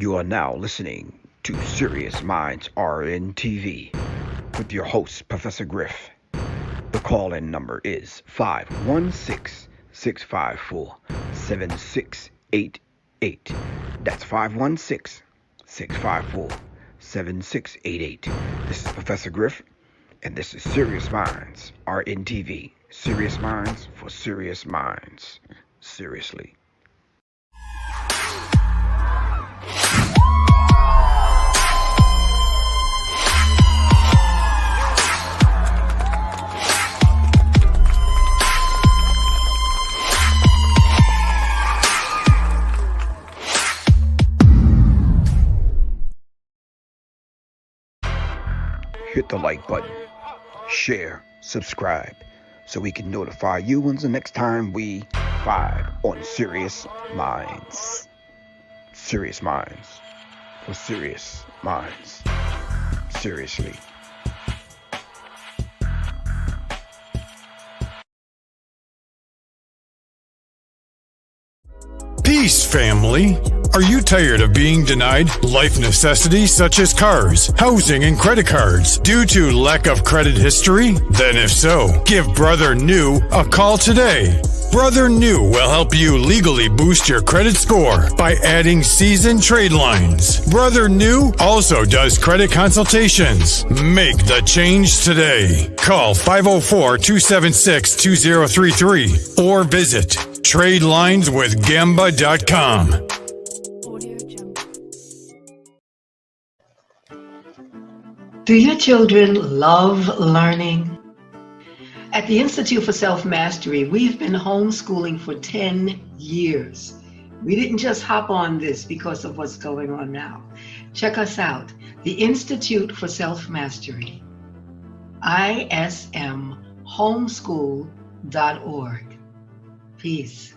You are now listening to Serious Minds RN TV with your host, Professor Griff. The call-in number is 516-654-7688. That's 516-654-7688. This is Professor Griff, and this is Serious Minds RN TV. Serious Minds for Serious Minds. Seriously. Hit the like button, share, subscribe, so we can notify you when the next time we vibe on Serious Minds. Serious Minds for Serious Minds. Seriously. Peace, family. Are you tired of being denied life necessities such as cars, housing, and credit cards due to lack of credit history? Then if so, give Brother New a call today. Brother New will help you legally boost your credit score by adding seasoned trade lines. Brother New also does credit consultations. Make the change today. Call 504-276-2033 or visit TradelinesWithGamba.com. Do your children love learning? At the Institute for Self-Mastery, we've been homeschooling for 10 years. We didn't just hop on this because of what's going on now. Check us out, the Institute for Self-Mastery, ismhomeschool.org. Peace.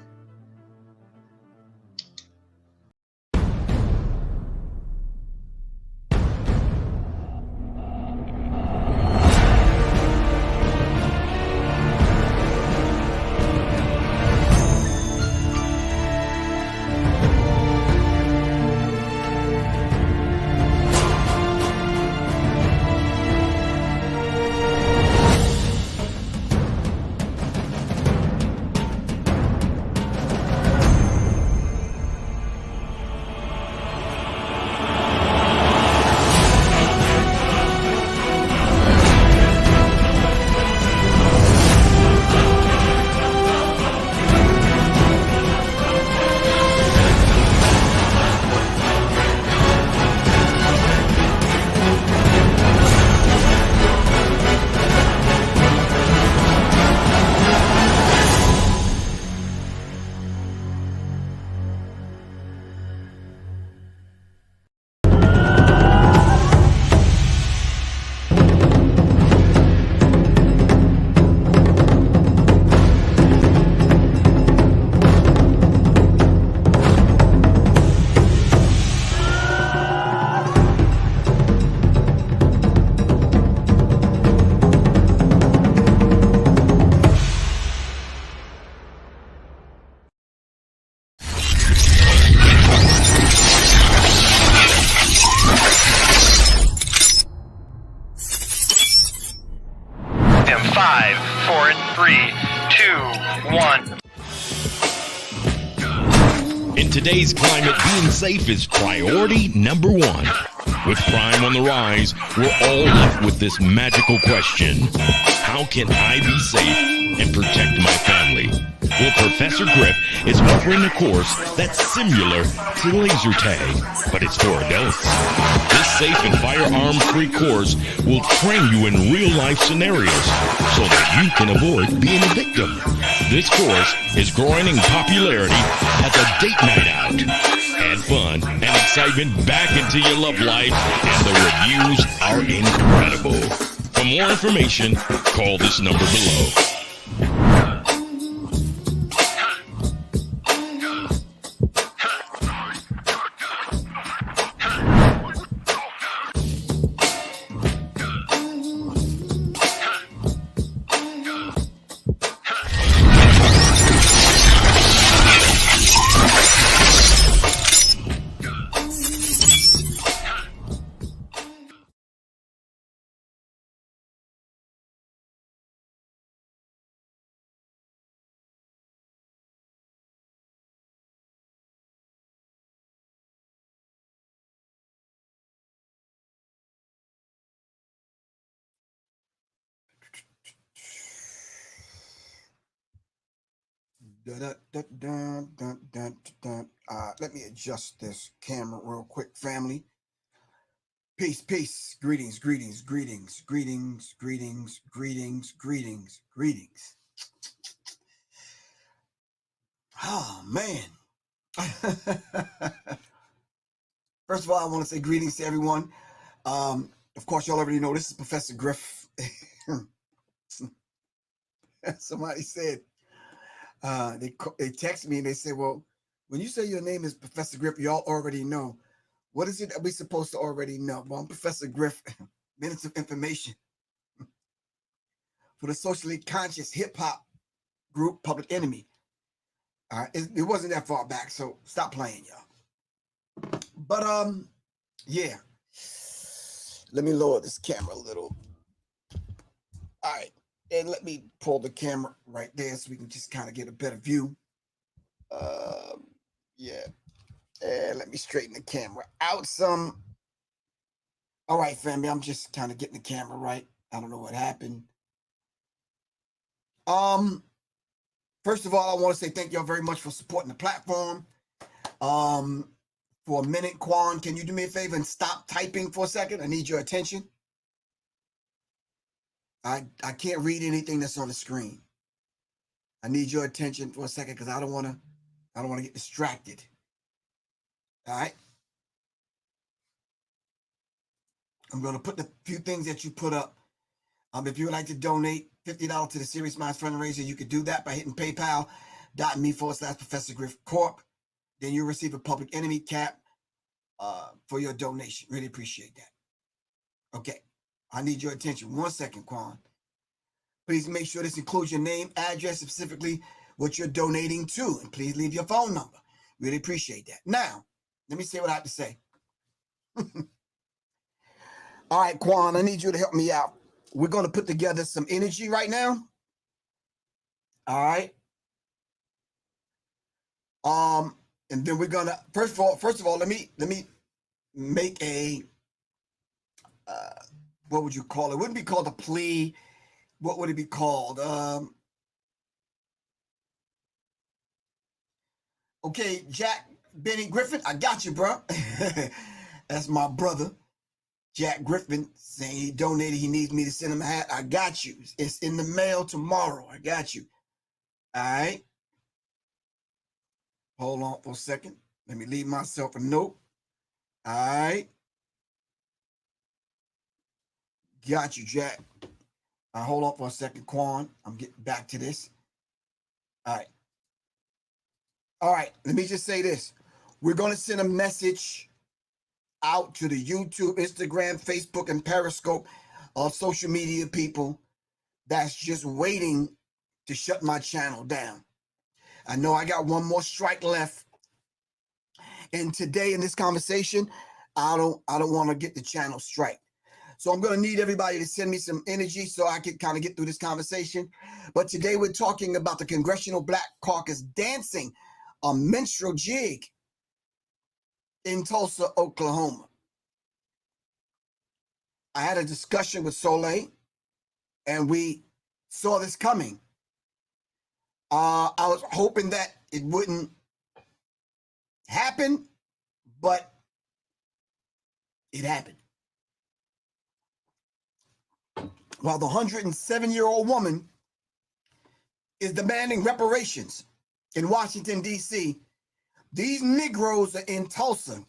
Today's climate, being safe is priority number one. With crime on the rise, we're all left with this magical question. How can I be safe and protect my family? Well, Professor Griff is offering a course that's similar to laser tag, but it's for adults. This safe and firearm-free course will train you in real-life scenarios so that you can avoid being a victim. This course is growing in popularity as a date night out. Add fun and excitement back into your love life, and the reviews are incredible. For more information, call this number below. Let me adjust this camera real quick, family. Peace, peace. Greetings, greetings, greetings, greetings, greetings, greetings, greetings, greetings. Oh, man. First of all, I want to say greetings to everyone. Of course, y'all already know this is Professor Griff. Somebody said, they texted me and they said, well, when you say your name is Professor Griff, y'all already know. What is it that we're supposed to already know? Well, I'm Professor Griff, Minutes of Information for the socially conscious hip-hop group Public Enemy. It wasn't that far back, so stop playing, y'all. But, yeah. Let me lower this camera a little. All right. And let me pull the camera right there so we can just kind of get a better view. Yeah. And let me straighten the camera out some. All right, family. I'm just kind of getting the camera right. I don't know what happened. First of all, I want to say thank y'all very much for supporting the platform. For a minute, Quan, can you do me a favor and stop typing for a second? I need your attention. I can't read anything that's on the screen. I need your attention for a second because I don't want to get distracted. All right. I'm going to put the few things that you put up. If you would like to donate $50 to the Serious Minds fundraiser, you could do that by hitting paypal.me/Professor Griff Corp. Then you'll receive a Public Enemy cap for your donation. Really appreciate that. Okay. I need your attention. 1 second, Quan. Please make sure this includes your name, address, specifically what you're donating to, and please leave your phone number. Really appreciate that. Now, let me say what I have to say. All right, Quan, I need you to help me out. We're going to put together some energy right now. All right. And then we're gonna first of all, let me make a what would you call it? It wouldn't be called a plea. What would it be called? Okay, Jack Benny Griffin, I got you, bro. That's my brother, Jack Griffin, saying he donated. He needs me to send him a hat. I got you. It's in the mail tomorrow. I got you. All right. Hold on for a second. Let me leave myself a note. All right. Got you, Jack. Hold on for a second, Quan. I'm getting back to this. All right. All right. Let me just say this. We're going to send a message out to the YouTube, Instagram, Facebook, and Periscope of social media people that's just waiting to shut my channel down. I know I got one more strike left. And today in this conversation, I don't want to get the channel strike. So I'm going to need everybody to send me some energy so I can kind of get through this conversation. But today we're talking about the Congressional Black Caucus dancing a minstrel jig in Tulsa, Oklahoma. I had a discussion with Soleil, and we saw this coming. I was hoping that it wouldn't happen, but it happened. While the 107-year-old woman is demanding reparations in Washington, D.C., these Negroes are in Tulsa,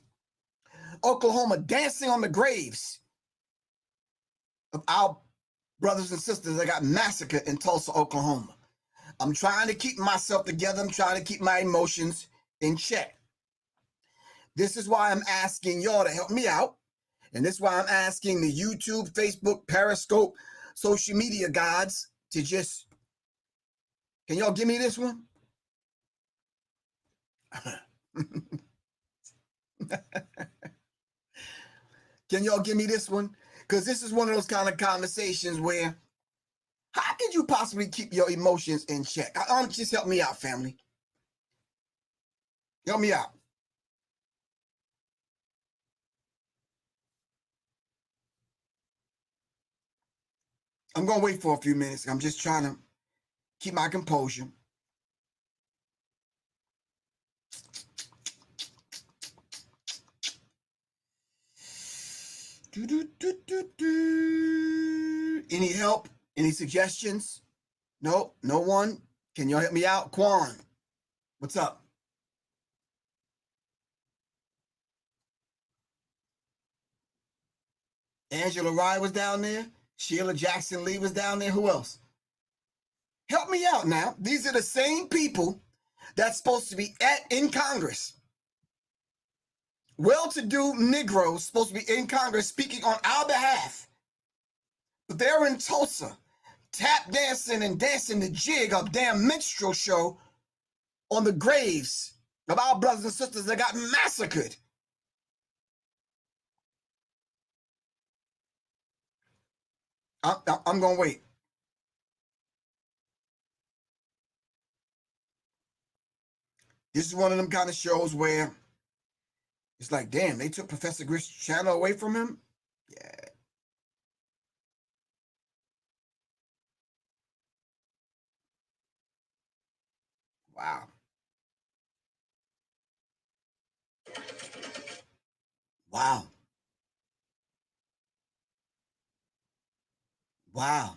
Oklahoma, dancing on the graves of our brothers and sisters that got massacred in Tulsa, Oklahoma. I'm trying to keep myself together. I'm trying to keep my emotions in check. This is why I'm asking y'all to help me out. And this is why I'm asking the YouTube, Facebook, Periscope, social media gods to just, can y'all give me this one? Can y'all give me this one? Because this is one of those kind of conversations where, how could you possibly keep your emotions in check? Just help me out, family. Help me out. I'm going to wait for a few minutes. I'm just trying to keep my composure. Any help? Any suggestions? No, no one. Can y'all help me out? Quan, what's up? Angela Rye was down there. Sheila Jackson Lee was down there. Who else? Help me out now. These are the same people that's supposed to be in Congress. Well-to-do Negroes supposed to be in Congress speaking on our behalf. But they're in Tulsa, tap dancing and dancing the jig, a damn minstrel show on the graves of our brothers and sisters that got massacred. I'm going to wait. This is one of them kind of shows where it's like, damn, they took Professor Griff's channel away from him? Yeah. Wow. Wow. Wow.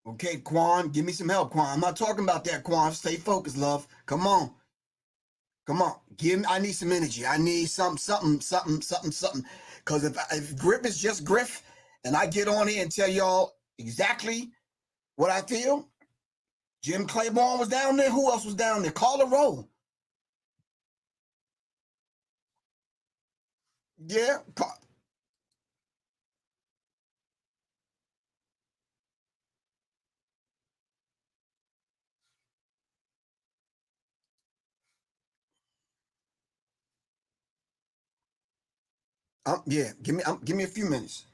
Okay, Quan, give me some help, Quan. I'm not talking about that, Quan. Stay focused, love. Come on. Come on. I need some energy. I need something. Because if Griff is just Griff, and I get on here and tell y'all exactly what I feel, Jim Claiborne was down there. Who else was down there? Call a roll. Yeah. Yeah. Give me a few minutes.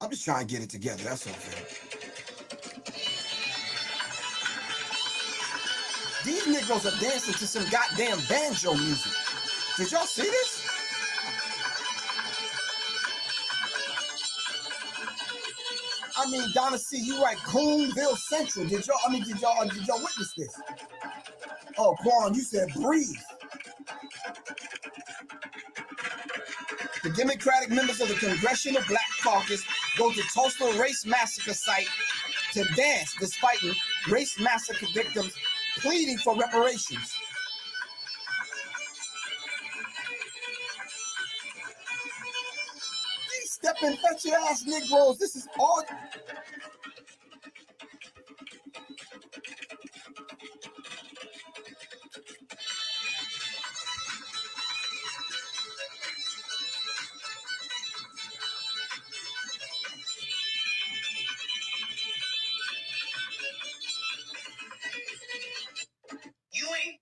I'm just trying to get it together. That's okay. These Negroes are dancing to some goddamn banjo music. Did y'all see this? I mean, Donna C, you right, Coonville Central. Did y'all witness this? Oh, Quan, you said breathe. The Democratic members of the Congressional Black Caucus go to Tulsa race massacre site to dance despite race massacre victims pleading for reparations. These stepping fetching ass Negroes, this is all. You ain't.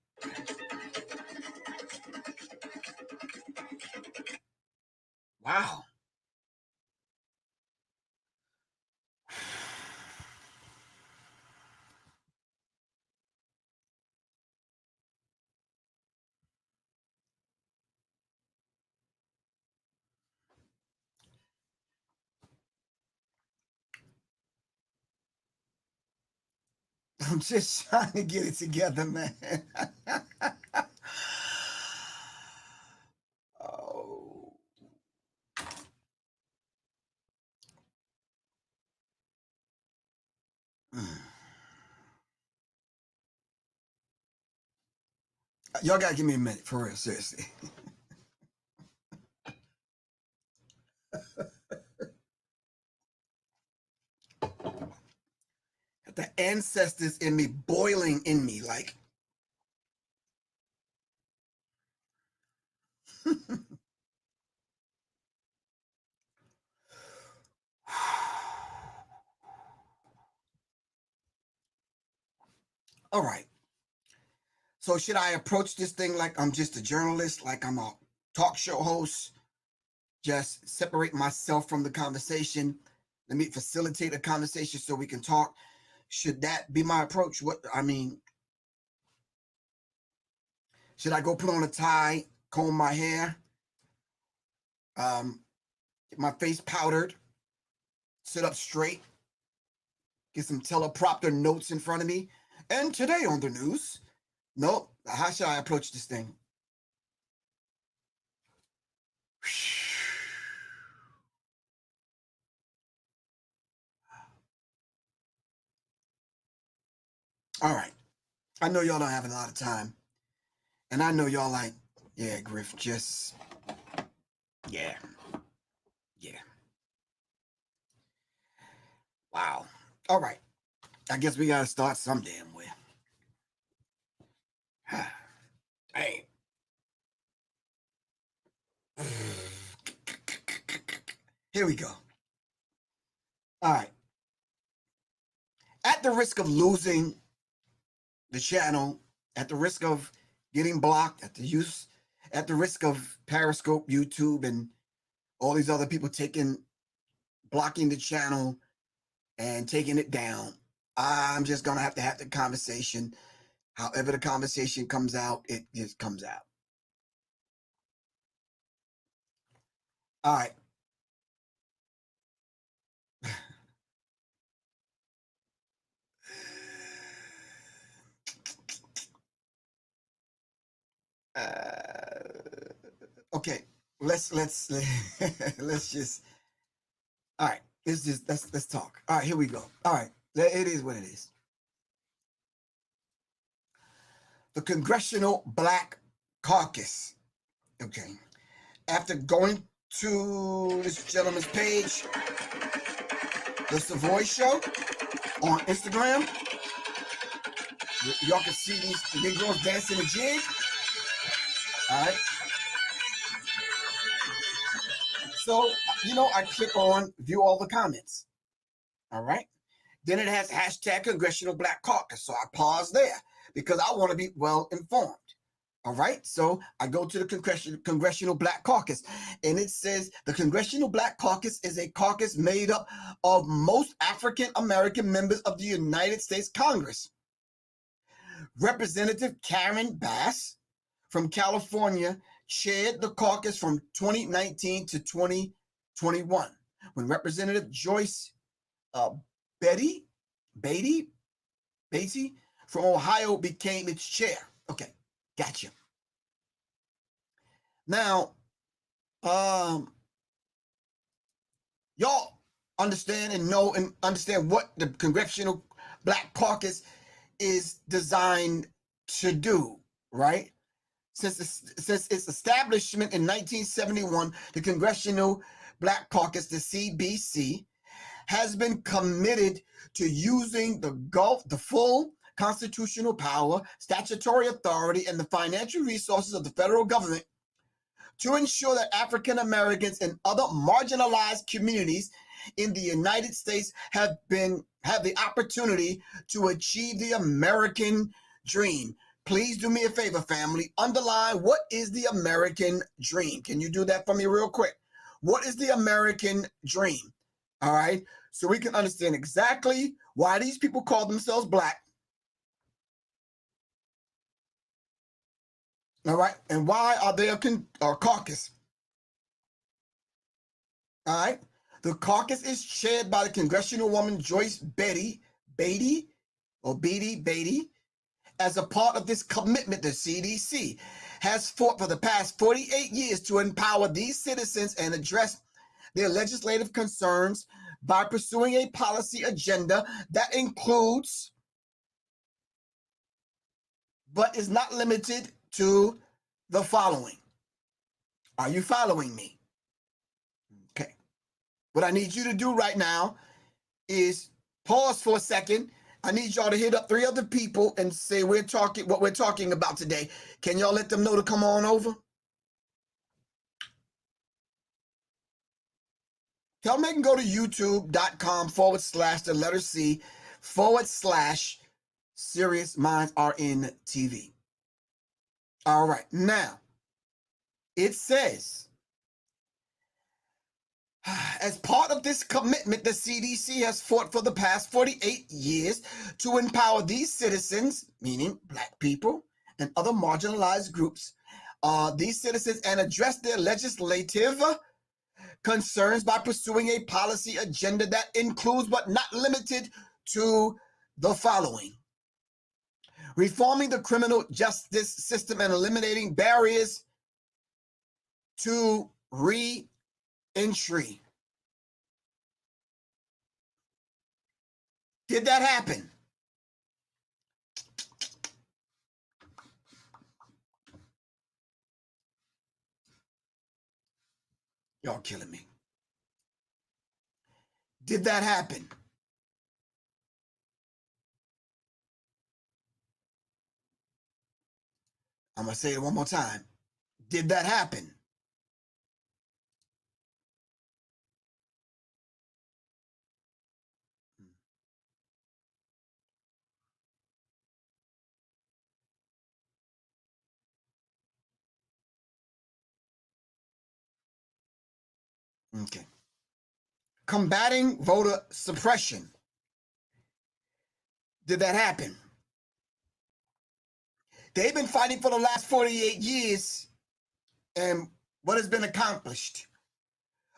Wow. I'm just trying to get it together, man. Oh. Y'all gotta give me a minute, for real, seriously. The ancestors in me boiling in me, like. All right. So should I approach this thing like I'm just a journalist, like I'm a talk show host, just separate myself from the conversation? Let me facilitate a conversation so we can talk. Should that be my approach? Should I go put on a tie, comb my hair, get my face powdered, sit up straight, get some teleprompter notes in front of me? And today on the news, nope. How should I approach this thing? All right. I know y'all don't have a lot of time. And I know y'all like, yeah, Griff, just, yeah. Wow. All right. I guess we got to start some damn way. Hey. Here we go. All right. At the risk of losing the channel, at the risk of getting blocked, at the risk of Periscope, YouTube, and all these other people blocking the channel and taking it down, I'm just gonna have the conversation. However the conversation comes out, it just comes out. All right. Okay, let's just, all right, let's talk. All right, here we go. All right, it is what it is. The Congressional Black Caucus, okay, after going to this gentleman's page, The Savoy Show on Instagram, y'all can see these Negroes dancing a jig. All right. So, I click on view all the comments. All right. Then it has hashtag Congressional Black Caucus. So I pause there because I want to be well informed. All right. So I go to the Congressional Black Caucus, and it says the Congressional Black Caucus is a caucus made up of most African American members of the United States Congress. Representative Karen Bass from California chaired the caucus from 2019 to 2021, when Representative Joyce Beatty from Ohio became its chair. Okay, gotcha. Now, y'all understand and know and understand what the Congressional Black Caucus is designed to do, right? Since its establishment in 1971, the Congressional Black Caucus, the CBC, has been committed to using the full constitutional power, statutory authority, and the financial resources of the federal government to ensure that African Americans and other marginalized communities in the United States have the opportunity to achieve the American dream. Please do me a favor, family. Underline, what is the American dream? Can you do that for me real quick? What is the American dream? All right. So we can understand exactly why these people call themselves black. All right. And why are they a caucus? All right. The caucus is chaired by the congressional woman Joyce Beatty. As a part of this commitment, the CDC has fought for the past 48 years to empower these citizens and address their legislative concerns by pursuing a policy agenda that includes, but is not limited to, the following. Are you following me? Okay. What I need you to do right now is pause for a second. I need y'all to hit up 3 other people and say what we're talking about today. Can y'all let them know to come on over? Tell them they can go to youtube.com/C/Serious Minds RN TV. All right. Now, it says, as part of this commitment, the CDC has fought for the past 48 years to empower these citizens, meaning black people and other marginalized groups, these citizens, and address their legislative concerns by pursuing a policy agenda that includes, but not limited to, the following: reforming the criminal justice system and eliminating barriers to re-entry. Did that happen? Y'all killing me. Did that happen? I'm going to say it one more time. Did that happen? Okay. Combating voter suppression. Did that happen? They've been fighting for the last 48 years, and what has been accomplished?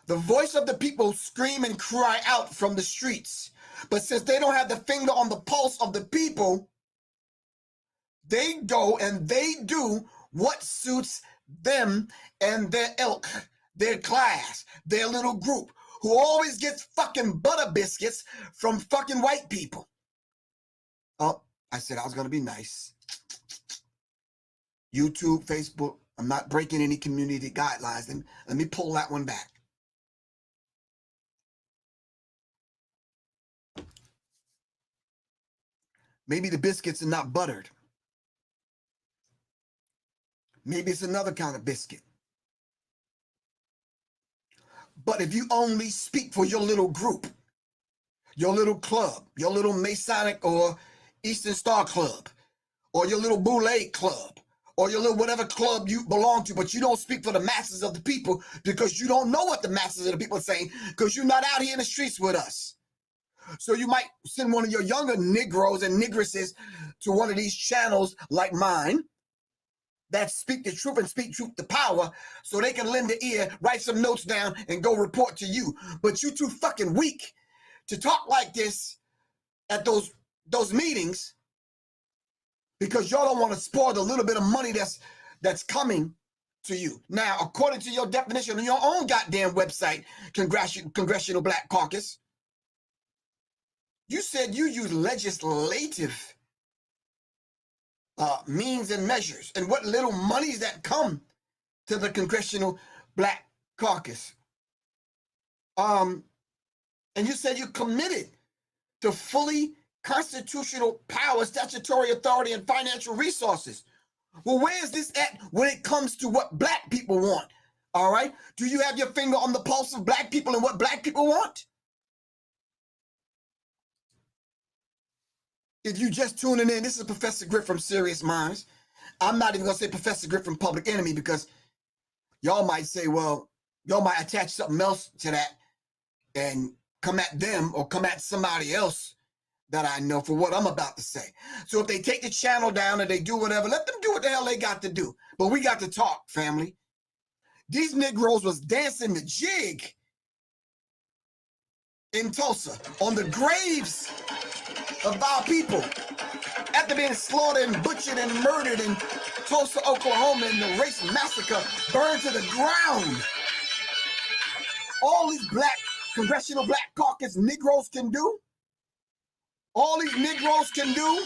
The voice of the people scream and cry out from the streets. But since they don't have the finger on the pulse of the people, they go and they do what suits them and their ilk, their class, their little group, who always gets fucking butter biscuits from fucking white people. Oh, I said I was going to be nice. YouTube, Facebook, I'm not breaking any community guidelines. Let me pull that one back. Maybe the biscuits are not buttered. Maybe it's another kind of biscuit. But if you only speak for your little group, your little club, your little Masonic or Eastern Star Club, or your little Boule Club, or your little whatever club you belong to, but you don't speak for the masses of the people because you don't know what the masses of the people are saying because you're not out here in the streets with us. So you might send one of your younger Negroes and Negresses to one of these channels like mine that speak the truth and speak truth to power so they can lend an ear, write some notes down, and go report to you. But you too fucking weak to talk like this at those meetings because y'all don't want to spoil the little bit of money that's coming to you. Now, according to your definition on your own goddamn website, Congressional Black Caucus, you said you use legislative means and measures, and what little monies that come to the Congressional Black Caucus. And you said you're committed to fully constitutional power, statutory authority, and financial resources. Well, where is this at when it comes to what black people want? All right? Do you have your finger on the pulse of black people and what black people want? If you just tuning in, this is Professor Griff from Serious Minds. I'm not even going to say Professor Griff from Public Enemy because y'all might say, well, y'all might attach something else to that and come at them or come at somebody else that I know for what I'm about to say. So if they take the channel down and they do whatever, let them do what the hell they got to do. But we got to talk, family. These Negroes was dancing the jig in Tulsa on the graves of our people after being slaughtered and butchered and murdered in Tulsa, Oklahoma, in the race massacre, burned to the ground. All these black Congressional Black Caucus Negroes can do, all these Negroes can do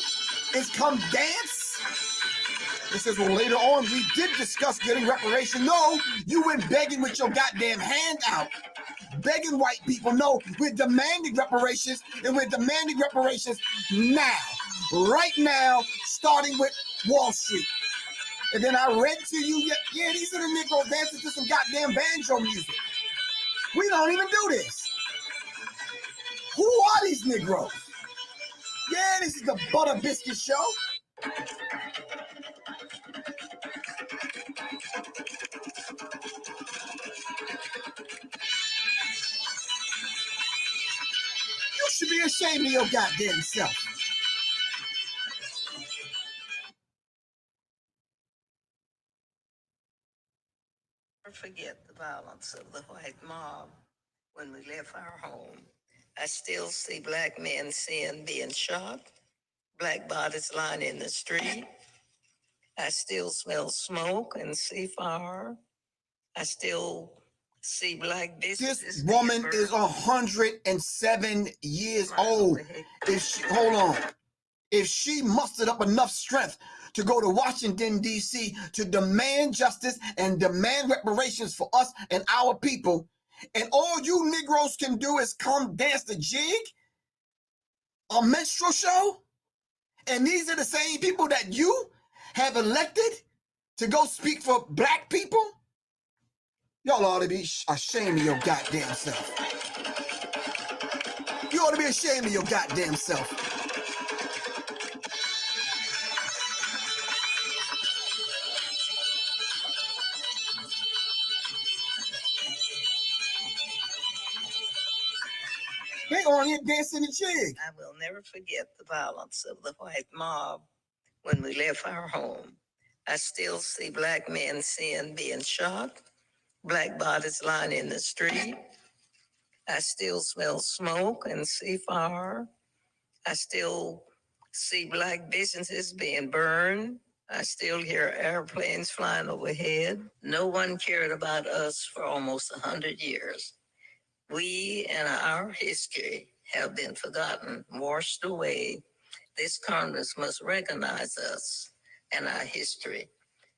is come dance. It says, well, later on, we did discuss getting reparation. No, you went begging with your goddamn hand out. Begging white people, no, we're demanding reparations, and we're demanding reparations now, right now, starting with Wall Street. And then I read to you, yeah, these are the Negroes dancing to some goddamn banjo music. We don't even do this. Who are these Negroes? Yeah, this is the Butter Biscuit Show. You should be ashamed of your goddamn self. Never forget the violence of the white mob when we left our home. I still see black men being shot, black bodies lying in the street. I still smell smoke and see fire. I still see black This businesses. woman is 107 years old. If she, hold on, if she mustered up enough strength to go to Washington, D.C. to demand justice and demand reparations for us and our people, and all you Negroes can do is come dance the jig, a minstrel show, and these are the same people that you have elected to go speak for black people, y'all ought to be ashamed of your goddamn self. You ought to be ashamed of your goddamn self. They on here dancing the jig. I will never forget the violence of the white mob when we left our home. I still see black men being shot, black bodies lying in the street. I still smell smoke and see fire. I still see black businesses being burned. I still hear airplanes flying overhead. No one cared about us for almost 100 years. We and our history have been forgotten, washed away. This Congress must recognize us and our history.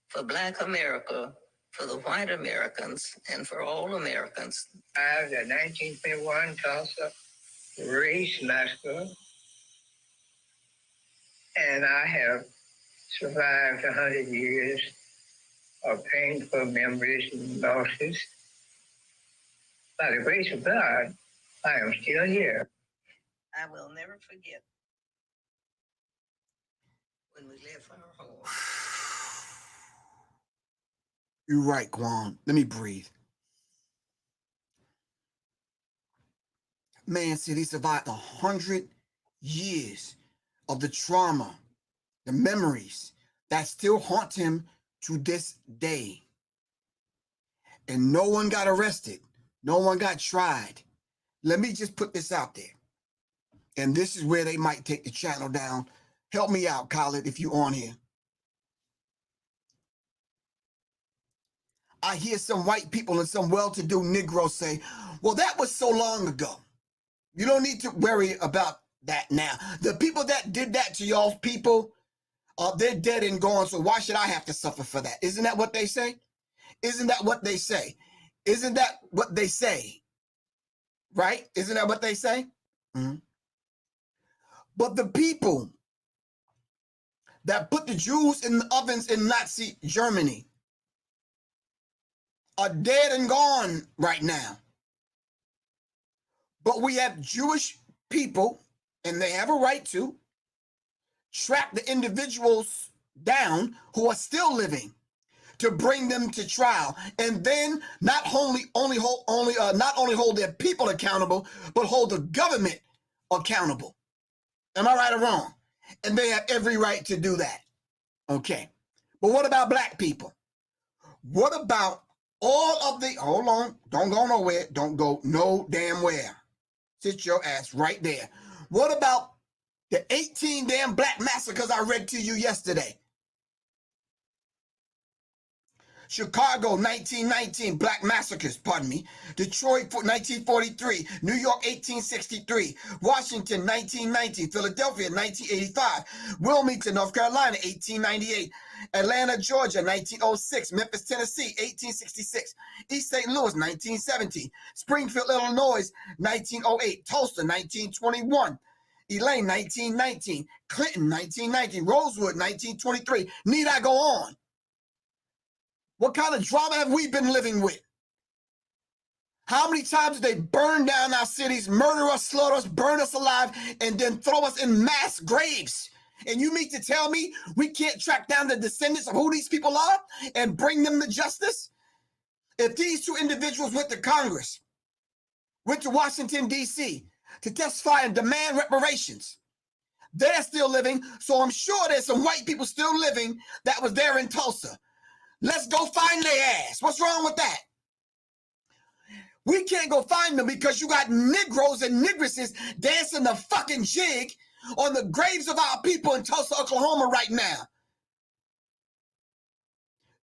For Black America, for the white Americans, and for all Americans. The 1921 Tulsa race massacre, and I have survived 100 years of painful memories and losses. By the grace of God, I am still here. I will never forget when we left our home. You're right, Quan. Let me breathe. Man said he survived 100 years of the trauma, the memories that still haunt him to this day. And no one got arrested. No one got tried. Let me just put this out there. And this is where they might take the channel down. Help me out, Khaled, if you're on here. I hear some white people and some well-to-do Negroes say, well, that was so long ago. You don't need to worry about that now. The people that did that to y'all people, they're dead and gone, so why should I have to suffer for that? Isn't that what they say? Isn't that what they say? Isn't that what they say? Right? Isn't that what they say? Mm-hmm. But the people that put the Jews in the ovens in Nazi Germany are dead and gone right now. But we have Jewish people, and they have a right to track the individuals down who are still living, to bring them to trial, and then not only hold their people accountable, but hold the government accountable. Am I right or wrong? And they have every right to do that. Okay. But what about black people? What about all of the, hold on, don't go nowhere, don't go no damn where. Sit your ass right there. What about the 18 damn black massacres I read to you yesterday? Chicago, 1919, black massacres, pardon me. Detroit, 1943. New York, 1863. Washington, 1990. Philadelphia, 1985. Wilmington, North Carolina, 1898. Atlanta, Georgia, 1906. Memphis, Tennessee, 1866. East St. Louis, 1917. Springfield, Illinois, 1908. Tulsa, 1921. Elaine, 1919. Clinton, 1919. Rosewood, 1923. Need I go on? What kind of drama have we been living with? How many times did they burn down our cities, murder us, slaughter us, burn us alive, and then throw us in mass graves? And you mean to tell me we can't track down the descendants of who these people are and bring them to justice? If these two individuals went to Congress, went to Washington, D.C. to testify and demand reparations, they're still living, so I'm sure there's some white people still living that was there in Tulsa. Let's go find their ass. What's wrong with that? We can't go find them because you got Negroes and Negresses dancing the fucking jig on the graves of our people in Tulsa, Oklahoma right now.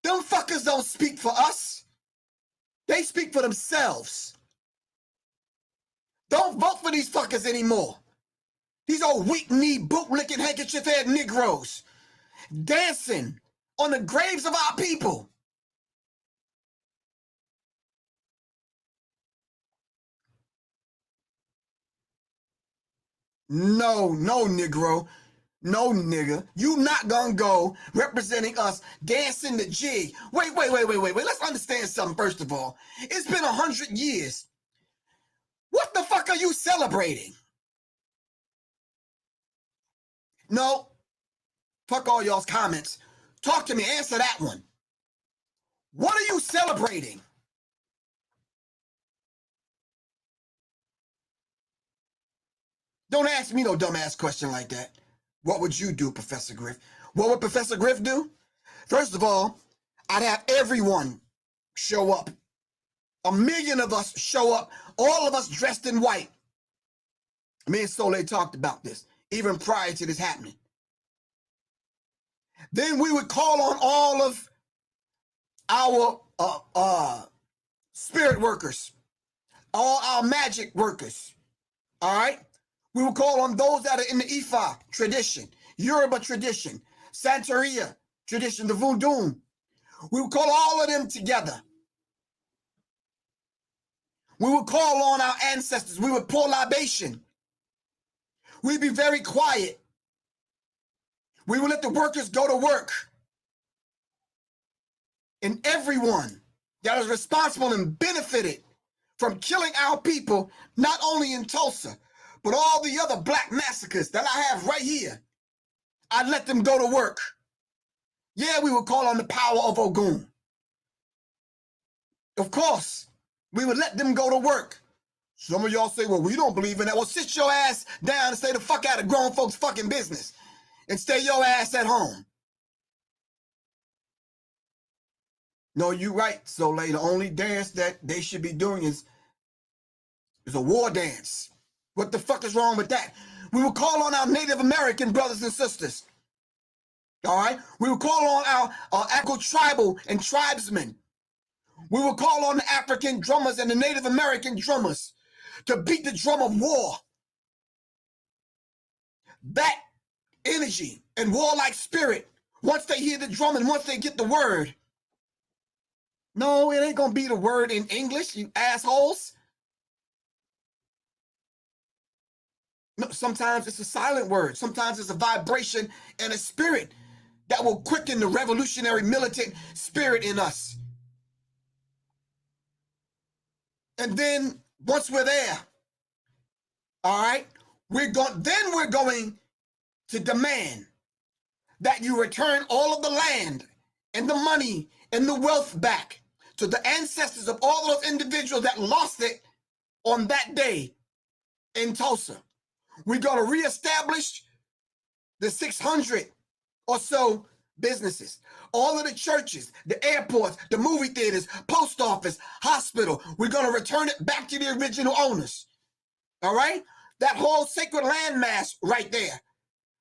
Them fuckers don't speak for us. They speak for themselves. Don't vote for these fuckers anymore. These old weak-knee, boot-licking, handkerchief-head Negroes dancing on the graves of our people. No, Negro. No, nigga. You not gonna go representing us dancing the jig. Wait. Let's understand something first of all. It's been 100 years. What the fuck are you celebrating? No. Fuck all y'all's comments. Talk to me. Answer that one. What are you celebrating? Don't ask me no dumbass question like that. What would you do, Professor Griff? What would Professor Griff do? First of all, I'd have everyone show up. 1 million of us show up, all of us dressed in white. Me and Soleil talked about this, even prior to this happening. Then we would call on all of our spirit workers, all our magic workers, all right? We would call on those that are in the Ifa tradition, Yoruba tradition, Santeria tradition, the Voodoo. We would call all of them together. We would call on our ancestors. We would pour libation. We'd be very quiet. We would let the workers go to work. And everyone that is responsible and benefited from killing our people, not only in Tulsa, but all the other black massacres that I have right here, I'd let them go to work. Yeah, we would call on the power of Ogun. Of course, we would let them go to work. Some of y'all say, well, we don't believe in that. Well, sit your ass down and stay the fuck out of grown folks' fucking business and stay your ass at home. No, you right, Soleil. The only dance that they should be doing is a war dance. What the fuck is wrong with that? We will call on our Native American brothers and sisters. All right? We will call on our Afro-tribal and tribesmen. We will call on the African drummers and the Native American drummers to beat the drum of war. That energy and warlike spirit, once they hear the drum and once they get the word. No, it ain't gonna be the word in English, you assholes. No, sometimes it's a silent word. Sometimes it's a vibration and a spirit that will quicken the revolutionary militant spirit in us. And then once we're there, all right, we're going to demand that you return all of the land and the money and the wealth back to the ancestors of all those individuals that lost it on that day in Tulsa. We're going to reestablish the 600 or so businesses, all of the churches, the airports, the movie theaters, post office, hospital. We're going to return it back to the original owners. All right? That whole sacred landmass right there.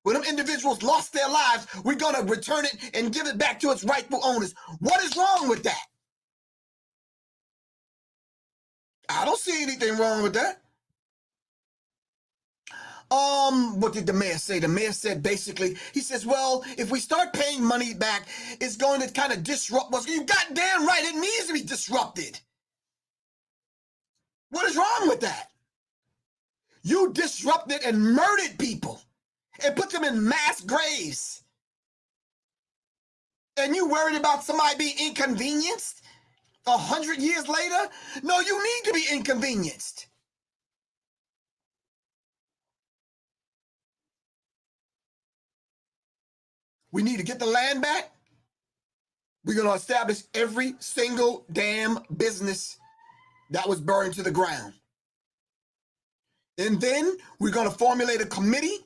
When them individuals lost their lives, we're going to return it and give it back to its rightful owners. What is wrong with that? I don't see anything wrong with that. What did the mayor say? The mayor said basically, he says, well, if we start paying money back, it's going to kind of disrupt us. You goddamn right, it needs to be disrupted. What is wrong with that? You disrupted and murdered people and put them in mass graves. And you worried about somebody being inconvenienced 100 years later? No, you need to be inconvenienced. We need to get the land back. We're going to establish every single damn business that was burned to the ground. And then we're going to formulate a committee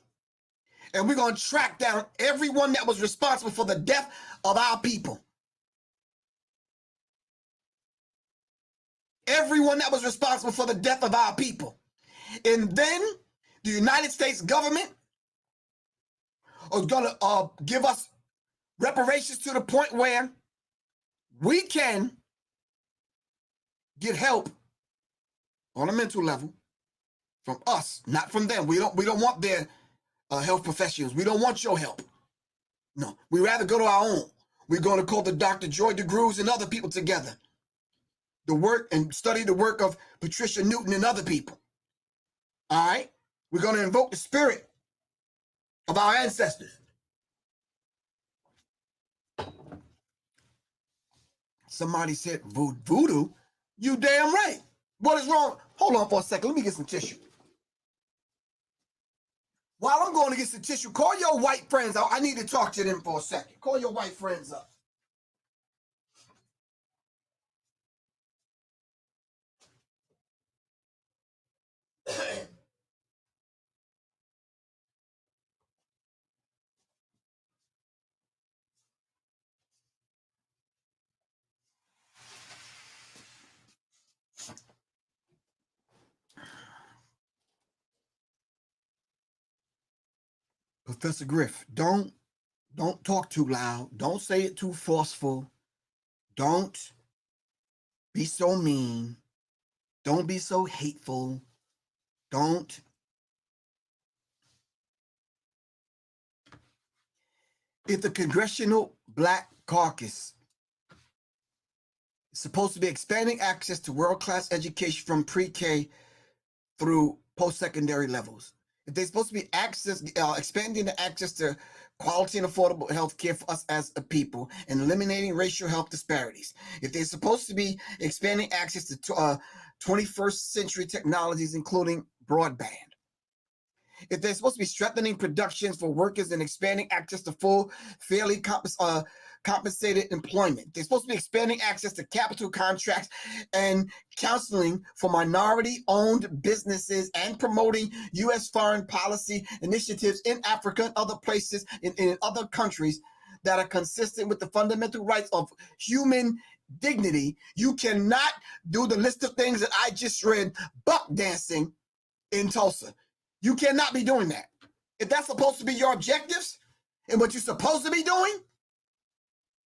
and we're going to track down everyone that was responsible for the death of our people. Everyone that was responsible for the death of our people. And then the United States government are going to give us reparations to the point where we can get help on a mental level from us, not from them. We don't want their health professionals. We don't want your help. No, we rather go to our own. We're going to call the Dr. Joy DeGrues and other people together to work and study the work of Patricia Newton and other people. All right? We're going to invoke the spirit of our ancestors. Somebody said voodoo. You damn right. What is wrong? Hold on for a second. Let me get some tissue. While I'm going to get some tissue, call your white friends out. I need to talk to them for a second. Call your white friends up. Professor Griff, don't talk too loud. Don't say it too forceful. Don't be so mean. Don't be so hateful. Don't. If the Congressional Black Caucus is supposed to be expanding access to world-class education from pre-K through post-secondary levels, if they're supposed to be expanding the access to quality and affordable health care for us as a people and eliminating racial health disparities, if they're supposed to be expanding access to 21st century technologies, including broadband, if they're supposed to be strengthening productions for workers and expanding access to full, fairly compensated employment, they're supposed to be expanding access to capital contracts and counseling for minority-owned businesses and promoting U.S. foreign policy initiatives in Africa and other places in other countries that are consistent with the fundamental rights of human dignity, you cannot do the list of things that I just read, buck dancing in Tulsa. You cannot be doing that. If that's supposed to be your objectives and what you're supposed to be doing,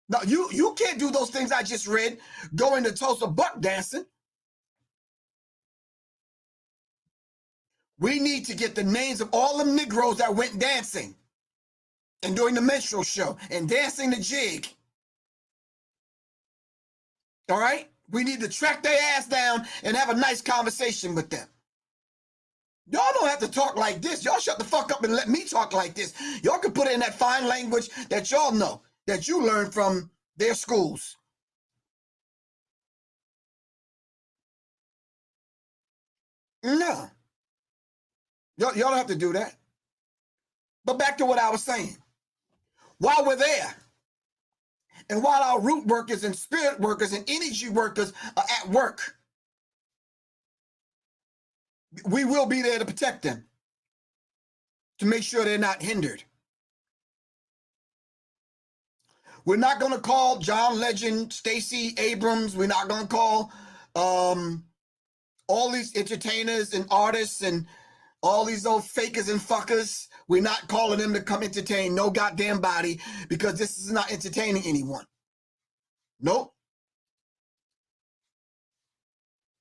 no, you can't do those things I just read, going to Tulsa buck dancing. We need to get the names of all the Negroes that went dancing and doing the minstrel show and dancing the jig. All right? We need to track their ass down and have a nice conversation with them. Y'all don't have to talk like this. Y'all shut the fuck up and let me talk like this. Y'all can put it in that fine language that y'all know, that you learned from their schools. No. Y'all don't have to do that. But back to what I was saying. While we're there, and while our root workers and spirit workers and energy workers are at work, we will be there to protect them, to make sure they're not hindered. We're not going to call John Legend, Stacey Abrams. We're not going to call all these entertainers and artists and all these old fakers and fuckers. We're not calling them to come entertain no goddamn body, because this is not entertaining anyone. Nope.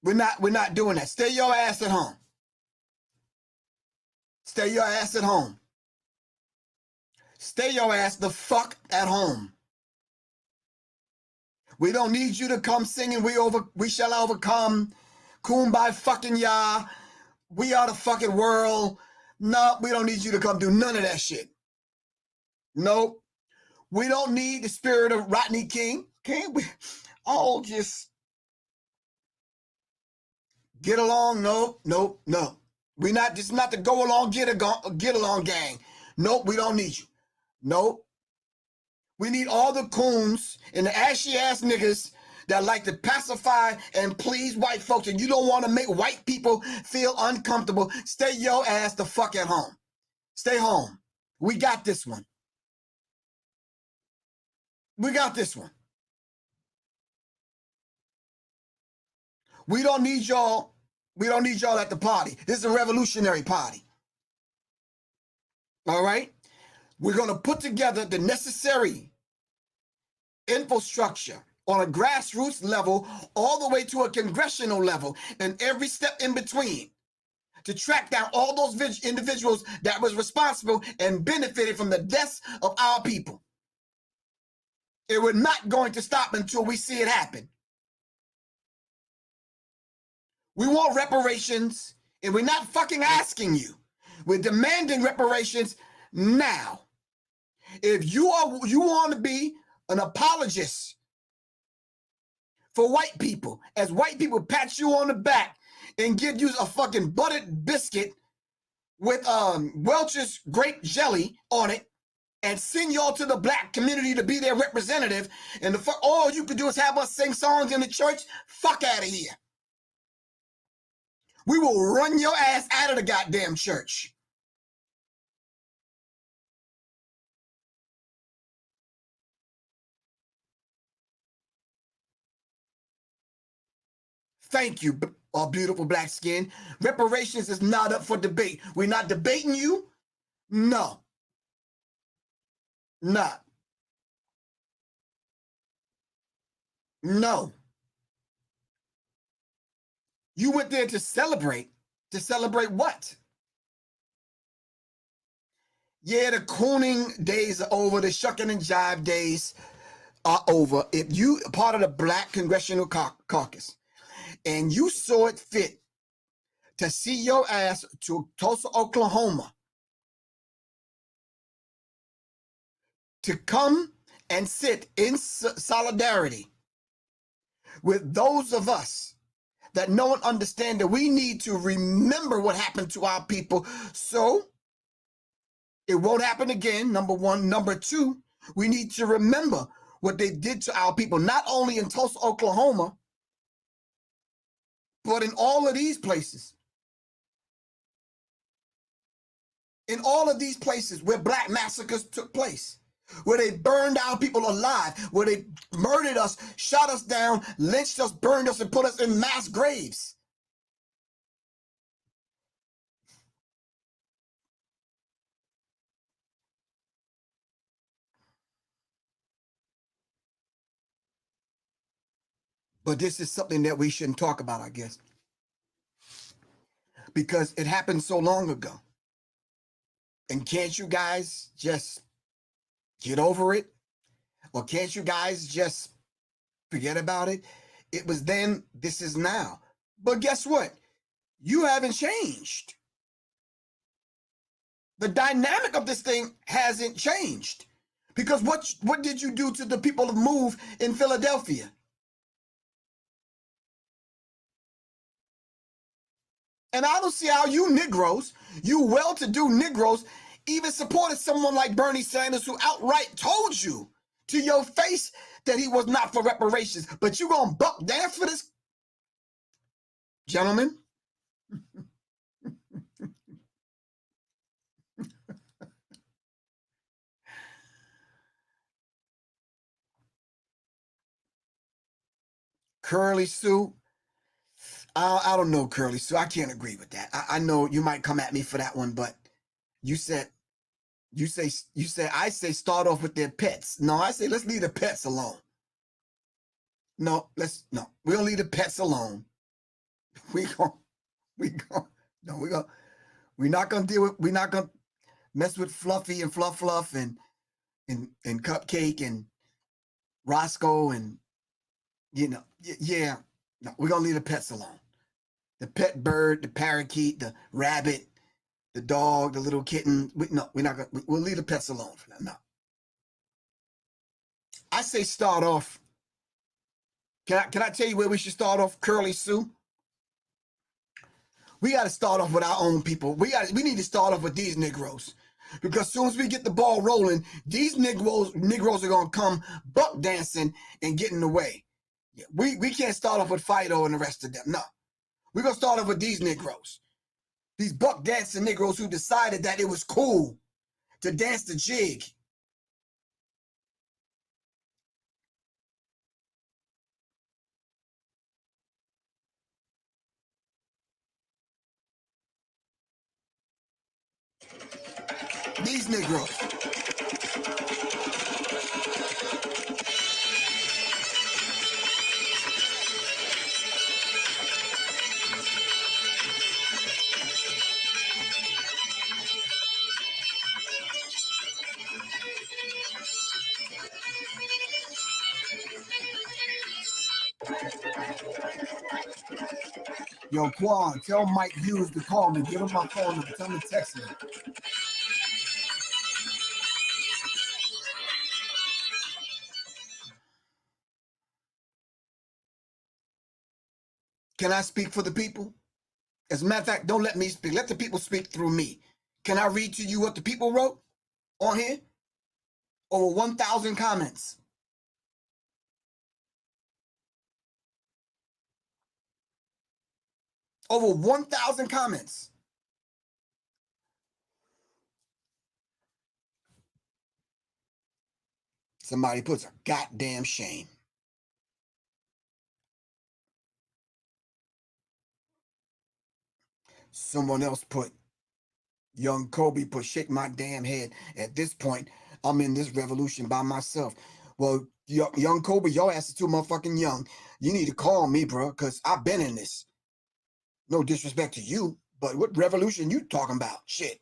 We're not doing that. Stay your ass at home. Stay your ass at home. Stay your ass the fuck at home. We don't need you to come singing we shall overcome, kumbaya fucking ya, we are the fucking world. No, we don't need you to come do none of that shit. Nope. We don't need the spirit of Rodney King. Can't we all just get along? Nope. We're not just not the go along, get along gang. Nope, we don't need you. Nope. We need all the coons and the ashy ass niggas that like to pacify and please white folks, and you don't want to make white people feel uncomfortable. Stay your ass the fuck at home. Stay home. We got this one. We got this one. We don't need y'all. We don't need y'all at the party. This is a revolutionary party. All right? We're going to put together the necessary infrastructure, on a grassroots level all the way to a congressional level and every step in between to track down all those individuals that was responsible and benefited from the deaths of our people. It we're not going to stop until we see it happen. We want reparations, and we're not fucking asking you. We're demanding reparations now. If you want to be an apologist for white people, as white people pat you on the back and give you a fucking buttered biscuit with Welch's grape jelly on it, and send y'all to the black community to be their representative, and all you could do is have us sing songs in the church, fuck out of here. We will run your ass out of the goddamn church. Thank you, beautiful black skin. Reparations is not up for debate. We're not debating you. No. Not. No. You went there to celebrate. To celebrate what? Yeah, the cooning days are over. The shucking and jive days are over. If you are part of the Black Congressional Caucus and you saw it fit to see your ass to Tulsa, Oklahoma, to come and sit in solidarity with those of us that know and understand that we need to remember what happened to our people so it won't happen again, number one. Number two, we need to remember what they did to our people, not only in Tulsa, Oklahoma, but in all of these places. In all of these places where black massacres took place, where they burned our people alive, where they murdered us, shot us down, lynched us, burned us, and put us in mass graves. But this is something that we shouldn't talk about, I guess, because it happened so long ago. And can't you guys just get over it? Or can't you guys just forget about it? It was then, this is now. But guess what? You haven't changed. The dynamic of this thing hasn't changed. Because what did you do to the people of Move in Philadelphia? And I don't see how you Negroes, you well-to-do Negroes, even supported someone like Bernie Sanders, who outright told you to your face that he was not for reparations. But you gonna buck down for this? Gentlemen? Curly Sue? I don't know, Curly Sue. I can't agree with that. I know you might come at me for that one, but you say I say start off with their pets. No, I say let's leave the pets alone. No, we're gonna leave the pets alone. We're not gonna mess with Fluffy and Fluff and Cupcake and Roscoe and yeah. No, we're gonna leave the pets alone. The pet bird, the parakeet, the rabbit, the dog, the little kitten. We'll leave the pets alone for that. No. I say start off. Can I tell you where we should start off, Curly Sue? We got to start off with our own people. We need to start off with these Negroes. Because as soon as we get the ball rolling, these Negroes are gonna come buck dancing and get in the way. Yeah, we can't start off with Fido and the rest of them. No. We're going to start off with these Negroes. These buck dancing Negroes who decided that it was cool to dance the jig. These Negroes. Yo, Quan, tell Mike Hughes to call me. Give him my phone number. Tell him to text me. Can I speak for the people? As a matter of fact, don't let me speak. Let the people speak through me. Can I read to you what the people wrote on here? Over 1,000 comments. Over 1,000 comments. Somebody puts a goddamn shame. Someone else put, young Kobe put, shake my damn head. At this point, I'm in this revolution by myself. Well, young Kobe, your ass is too motherfucking young. You need to call me, bro, because I've been in this. No disrespect to you, but what revolution you talking about? Shit.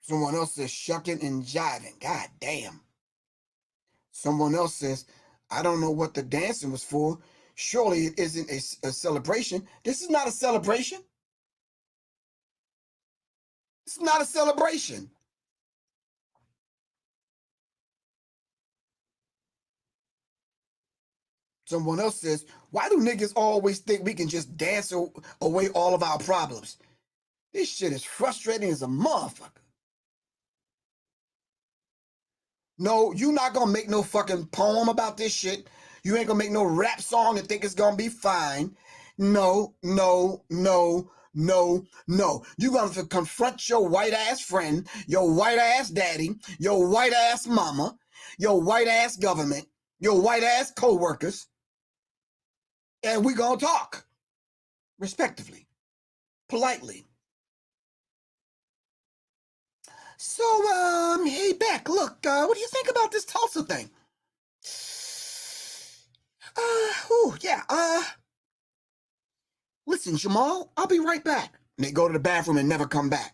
Someone else says shucking and jiving. God damn. Someone else says, I don't know what the dancing was for. Surely it isn't a celebration. This is not a celebration. It's not a celebration. Someone else says, why do niggas always think we can just dance away all of our problems? This shit is frustrating as a motherfucker. No, you not gonna make no fucking poem about this shit. You ain't gonna make no rap song and think it's gonna be fine. No, no, no, no, no. You're gonna confront your white ass friend, your white ass daddy, your white ass mama, your white ass government, your white ass co-workers, and we gonna talk respectively, politely. So, hey, Beck, look, what do you think about this Tulsa thing? Listen, Jamal, I'll be right back. And they go to the bathroom and never come back.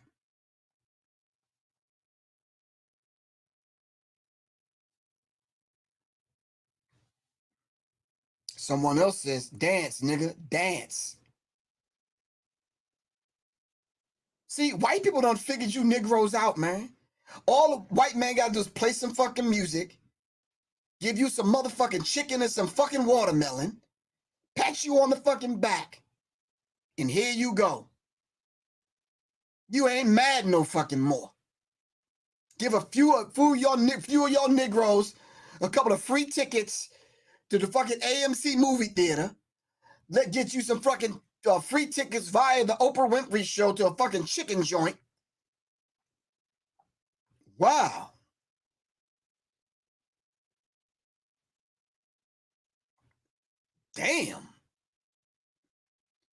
Someone else says, dance, nigga, dance. See, white people done figured you Negroes out, man. All the white man gotta do is play some fucking music, give you some motherfucking chicken and some fucking watermelon, pat you on the fucking back, and here you go. You ain't mad no fucking more. Give a few of y'all Negroes a couple of free tickets to the fucking AMC movie theater. Get you some fucking free tickets via the Oprah Winfrey Show to a fucking chicken joint. Wow. Damn.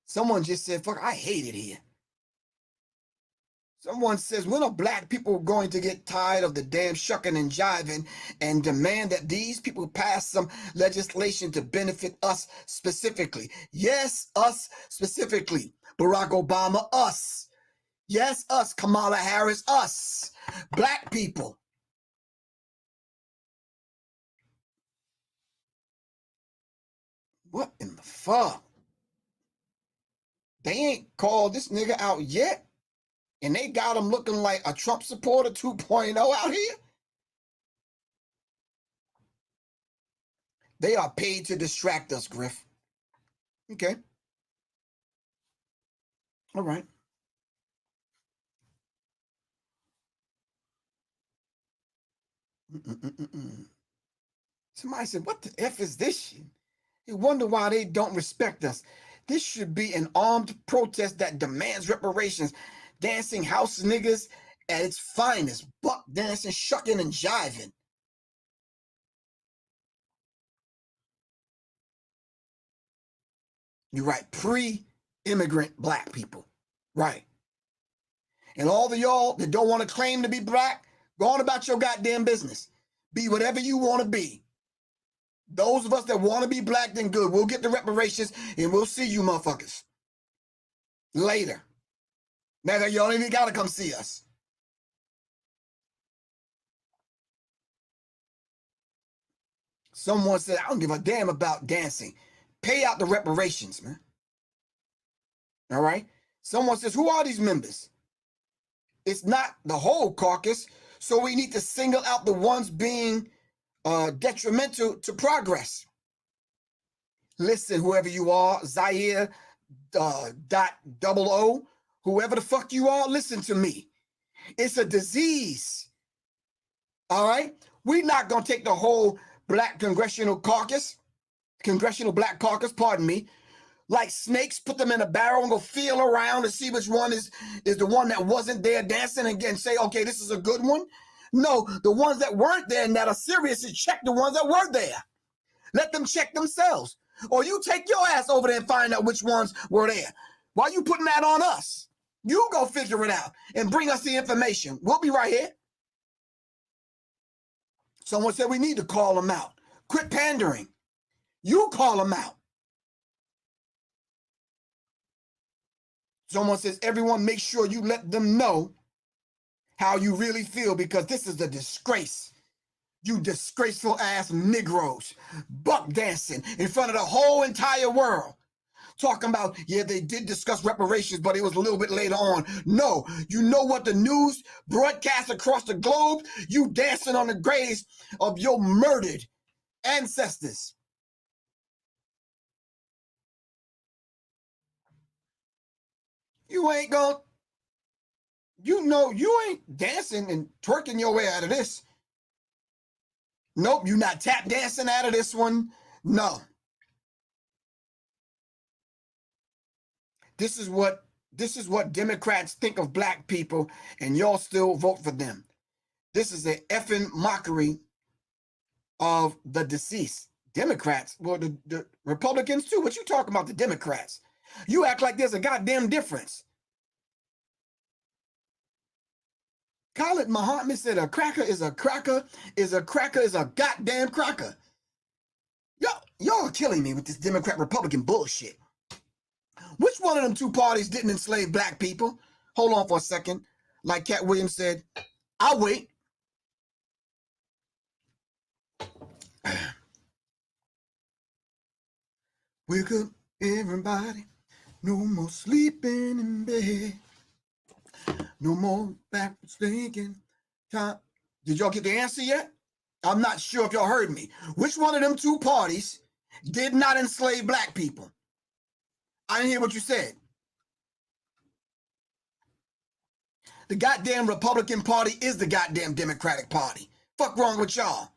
Someone just said, fuck, I hate it here. Someone says, when are black people going to get tired of the damn shucking and jiving and demand that these people pass some legislation to benefit us specifically? Yes, us specifically. Barack Obama, us. Yes, us. Kamala Harris, us. Black people. What in the fuck? They ain't called this nigga out yet, and they got him looking like a Trump supporter 2.0 out here. They are paid to distract us, Griff. Okay. All right. Somebody said, what the F is this shit? They wonder why they don't respect us. This should be an armed protest that demands reparations. Dancing house niggas at its finest. Buck dancing, shucking, and jiving. You're right. Pre-immigrant black people. Right. And all of y'all that don't want to claim to be black, go on about your goddamn business. Be whatever you want to be. Those of us that want to be black, then good. We'll get the reparations and we'll see you motherfuckers later. Now that y'all ain't even got to come see us. Someone said, I don't give a damn about dancing. Pay out the reparations, man. All right? Someone says, who are these members? It's not the whole caucus, so we need to single out the ones being detrimental to progress. Listen, whoever you are, Zaire .00, whoever the fuck you are, listen to me. It's a disease. All right? We're not going to take the whole black congressional black caucus, pardon me, like snakes, put them in a barrel and go feel around to see which one is the one that wasn't there dancing and say, okay, this is a good one. No, the ones that weren't there and that are serious, is check the ones that were there. Let them check themselves. Or you take your ass over there and find out which ones were there. Why are you putting that on us? You go figure it out and bring us the information. We'll be right here. Someone said we need to call them out. Quit pandering. You call them out. Someone says, everyone make sure you let them know how you really feel, because this is a disgrace. You disgraceful ass Negroes buck dancing in front of the whole entire world. Talking about, yeah, they did discuss reparations, but it was a little bit later on. No, you know what the news broadcasts across the globe? You dancing on the graves of your murdered ancestors. You ain't gonna, you know, you ain't dancing and twerking your way out of this. Nope, you're not tap dancing out of this one. No. This is what Democrats think of black people, and y'all still vote for them. This is an effing mockery of the deceased. Democrats, well, the Republicans too. What you talking about, the Democrats? You act like there's a goddamn difference. Khalid Muhammad said a cracker is a cracker is a cracker is a goddamn cracker. Y'all are killing me with this Democrat-Republican bullshit. Which one of them two parties didn't enslave black people? Hold on for a second. Like Cat Williams said, I'll wait. Wake up, everybody. No more sleeping in bed. No more backwards thinking. Did y'all get the answer yet? I'm not sure if y'all heard me. Which one of them two parties did not enslave black people? I didn't hear what you said. The goddamn Republican Party is the goddamn Democratic Party. Fuck wrong with y'all?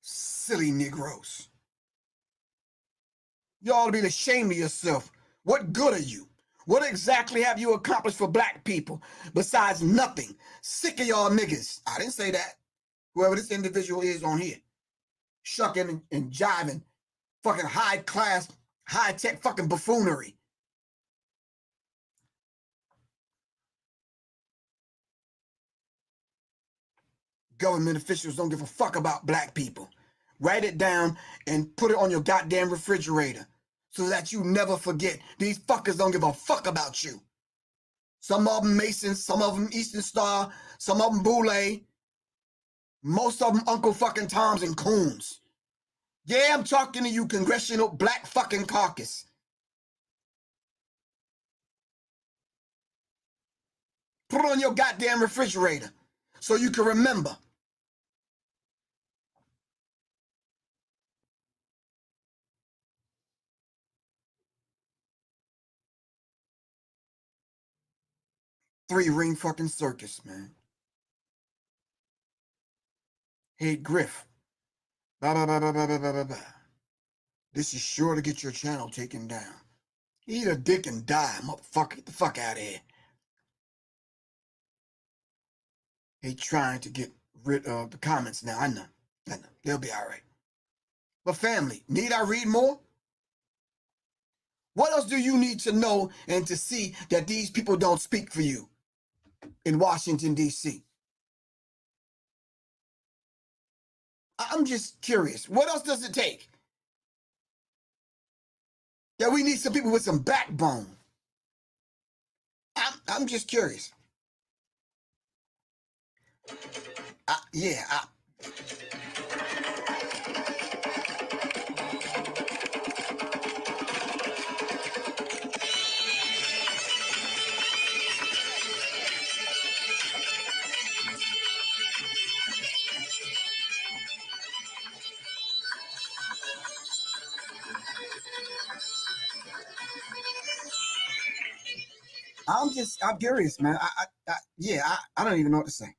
Silly Negroes. You ought to be ashamed of yourself. What good are you? What exactly have you accomplished for black people besides nothing? Sick of y'all niggas. I didn't say that. Whoever this individual is on here. Shucking and jiving. Fucking high class, high tech fucking buffoonery. Government officials don't give a fuck about black people. Write it down and put it on your goddamn refrigerator so that you never forget. These fuckers don't give a fuck about you. Some of them Masons, some of them Eastern Star, some of them Boule. Most of them Uncle fucking Toms and Coons. Yeah, I'm talking to you, Congressional Black fucking Caucus. Put it on your goddamn refrigerator so you can remember. Three-ring fucking circus, man. Hey, Griff. Blah, blah, blah, blah, blah, blah, blah, blah. This is sure to get your channel taken down. Eat a dick and die, motherfucker. Get the fuck out of here. They trying to get rid of the comments now. I know. They'll be all right. But family, need I read more? What else do you need to know and to see that these people don't speak for you in Washington, D.C.? I'm just curious. What else does it take? Yeah, we need some people with some backbone. I'm just curious. I'm curious, man. I don't even know what to say.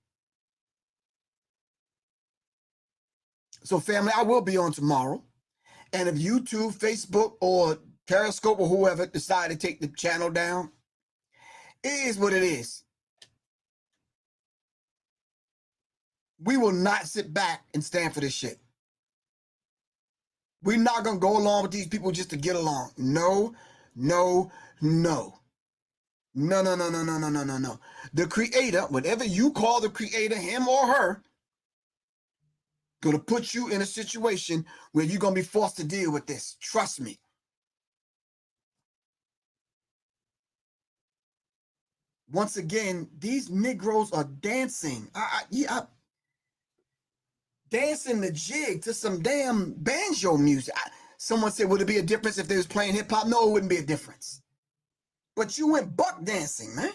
So, family, I will be on tomorrow. And if YouTube, Facebook, or Periscope, or whoever decide to take the channel down, it is what it is. We will not sit back and stand for this shit. We're not going to go along with these people just to get along. No, no, no. No, no, no, no, no, no, no, no, no. The creator, whatever you call the creator, him or her, going to put you in a situation where you're going to be forced to deal with this. Trust me. Once again, these Negroes are dancing. Dancing the jig to some damn banjo music. Someone said, would it be a difference if they was playing hip hop? No, it wouldn't be a difference. But you went buck dancing, man.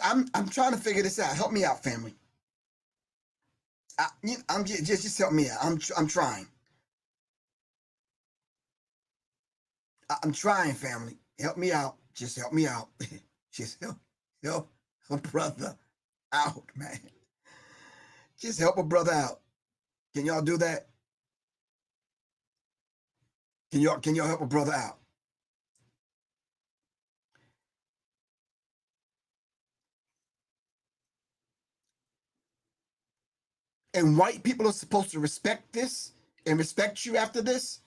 I'm trying to figure this out. Help me out, family. I'm just help me out. I'm trying. I'm trying, family. Help me out. Just help me out. Just help a brother out, man. Just help a brother out. Can y'all do that? Can y'all help a brother out? And white people are supposed to respect this and respect you after this?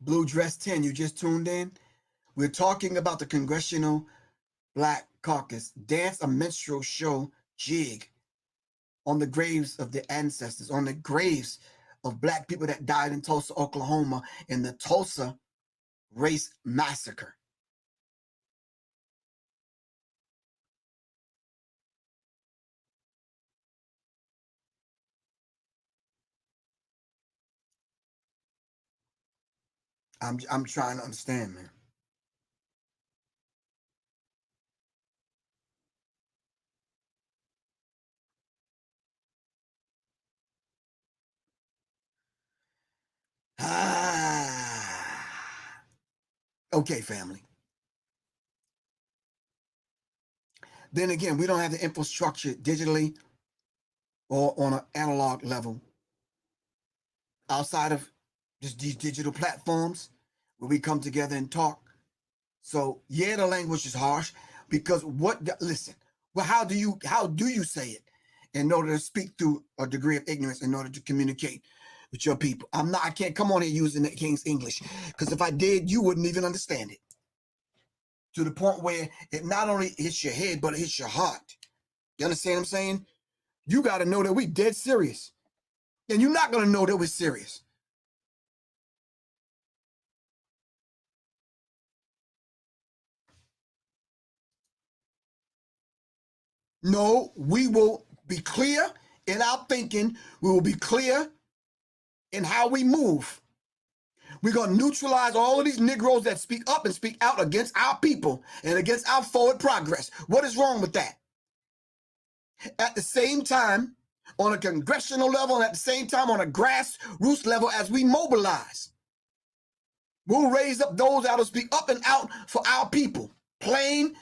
Blue Dress 10, you just tuned in? We're talking about the Congressional Black Caucus Dance a Minstrel Show Jig on the graves of the ancestors, on the graves of black people that died in Tulsa, Oklahoma in the Tulsa Race Massacre. I'm trying to understand, man. Okay, family. Then again, we don't have the infrastructure digitally or on an analog level outside of just these digital platforms where we come together and talk. So yeah, the language is harsh because listen, well, how do you say it in order to speak through a degree of ignorance in order to communicate with your people? I can't come on here using the King's English, because if I did, you wouldn't even understand it. To the point where it not only hits your head, but it hits your heart. You understand what I'm saying? You got to know that we dead serious. And you're not going to know that we're serious. No, we will be clear in our thinking. We will be clear in how we move. We're going to neutralize all of these Negroes that speak up and speak out against our people and against our forward progress. What is wrong with that? At the same time, on a congressional level, and at the same time on a grassroots level, as we mobilize, we'll raise up those that will speak up and out for our people. Plain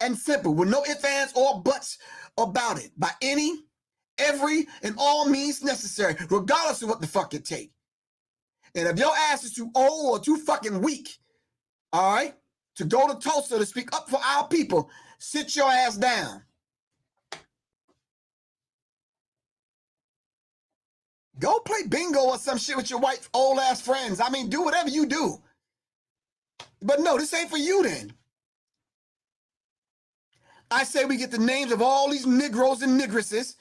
and simple, with no ifs, ands, or buts about it. By any, every, and all means necessary, regardless of what the fuck it take. And if your ass is too old or too fucking weak, all right, to go to Tulsa to speak up for our people, sit your ass down. Go play bingo or some shit with your white old ass friends. I mean, do whatever you do. But no, this ain't for you then. I say we get the names of all these Negroes and Negresses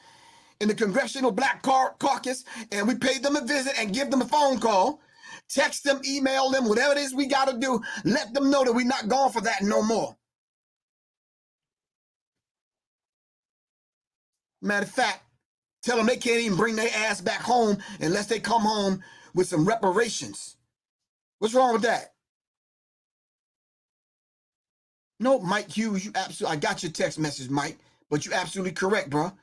in the Congressional Black Caucus, and we paid them a visit and give them a phone call, text them, email them, whatever it is we got to do, let them know that we're not going for that no more. Matter of fact, tell them they can't even bring their ass back home unless they come home with some reparations. What's wrong with that? No, Mike Hughes, you absolutely, I got your text message, Mike, but you're absolutely correct, bro.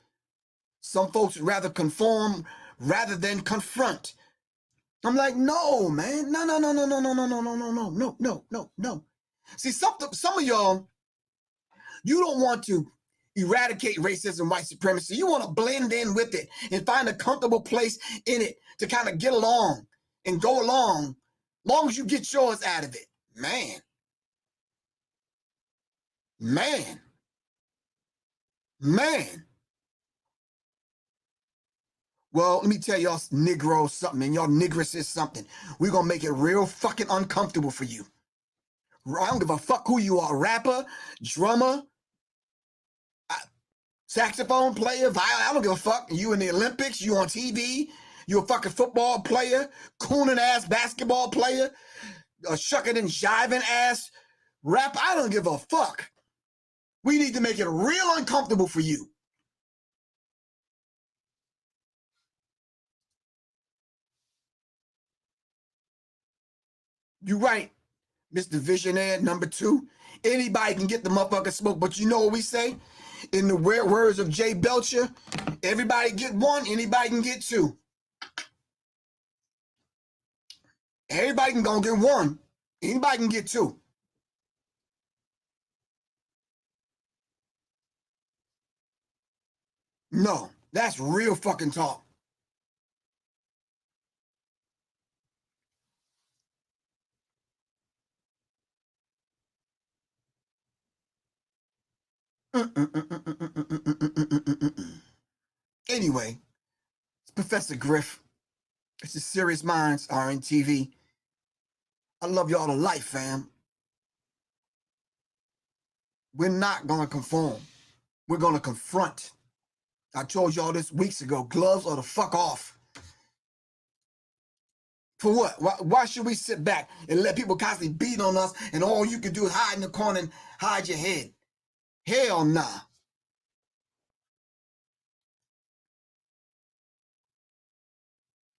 Some folks rather conform rather than confront. I'm like, no, man. No. See, some of y'all, you don't want to eradicate racism, white supremacy. You want to blend in with it and find a comfortable place in it to kind of get along and go along, long as you get yours out of it. Man. Well, let me tell y'all Negroes something, and y'all Negresses something. We're going to make it real fucking uncomfortable for you. I don't give a fuck who you are, rapper, drummer, saxophone player, violin, I don't give a fuck. You in the Olympics, you on TV, you a fucking football player, cooning ass basketball player, a shucking and jiving ass rapper, I don't give a fuck. We need to make it real uncomfortable for you. You're right, Mr. Visionaire number 2. Anybody can get the motherfucking smoke, but you know what we say? In the words of Jay Belcher, everybody get one, anybody can get two. Everybody can go get one, anybody can get two. No, that's real fucking talk. Anyway, it's Professor Griff. It's the Serious Minds RNTV. I love y'all to life, fam. We're not going to conform. We're going to confront. I told y'all this weeks ago. Gloves are the fuck off. For what? Why should we sit back and let people constantly beat on us and all you can do is hide in the corner and hide your head? Hell nah.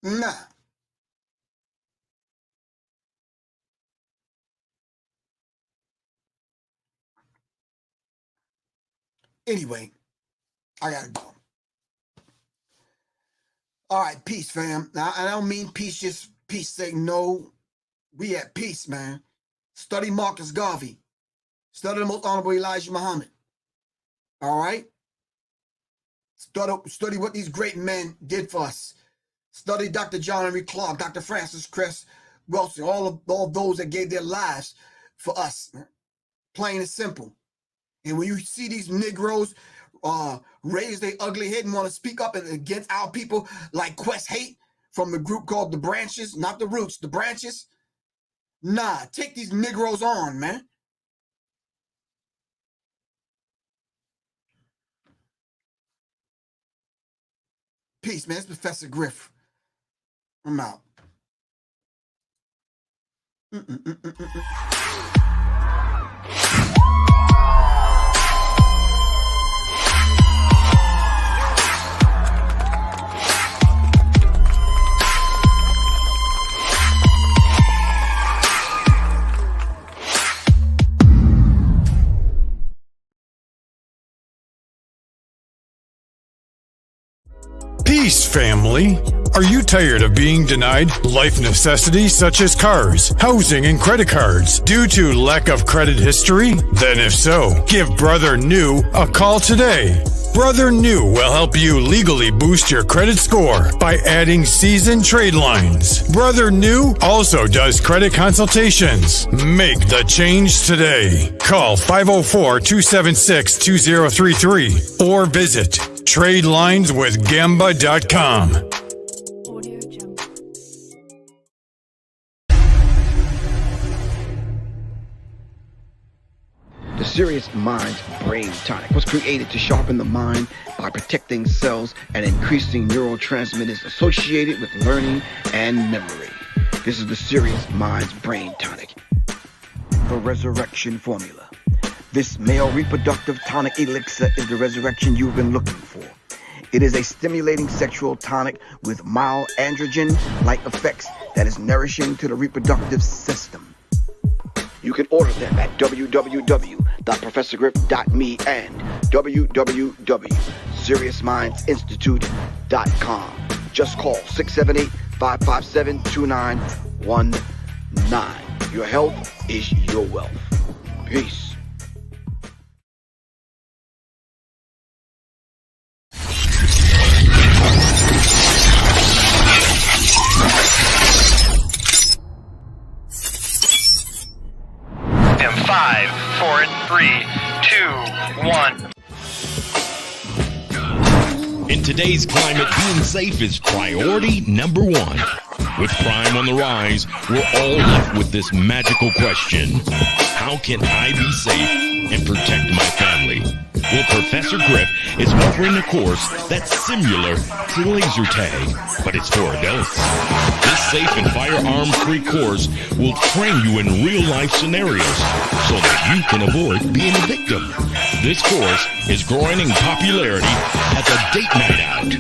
Nah. Anyway, I gotta go. All right, peace, fam. Now, I don't mean peace, just peace sake. No, we at peace, man. Study Marcus Garvey. Study the Most Honorable Elijah Muhammad. All right? Study what these great men did for us. Study Dr. John Henry Clark, Dr. Francis Cress Wilson, all those that gave their lives for us. Man. Plain and simple. And when you see these Negroes raise their ugly head and want to speak up against our people like Quest Hate from the group called The Branches, not The Roots, The Branches, nah, take these Negroes on, man. Peace, man. It's Professor Griff. I'm out. Peace, family. Are you tired of being denied life necessities such as cars, housing, and credit cards due to lack of credit history? Then if so, give Brother New a call today. Brother New will help you legally boost your credit score by adding seasoned trade lines. Brother New also does credit consultations. Make the change today. Call 504-276-2033 or visit TradelinesWithGamba.com. The Serious Minds Brain Tonic was created to sharpen the mind by protecting cells and increasing neurotransmitters associated with learning and memory. This is the Serious Minds Brain Tonic. The Resurrection Formula. This male reproductive tonic elixir is the resurrection you've been looking for. It is a stimulating sexual tonic with mild androgen-like effects that is nourishing to the reproductive system. You can order them at www.professorgriff.me and www.seriousmindsinstitute.com. Just call 678-557-2919. Your health is your wealth. Peace. In 5, 4, 3, 2, 1. In today's climate, being safe is priority number one. With crime on the rise, we're all left with this magical question. How can I be safe and protect my family? Well, Professor Griff is offering a course that's similar to laser tag, but it's for adults. This safe and firearm-free course will train you in real-life scenarios so that you can avoid being a victim. This course is growing in popularity as a date night out.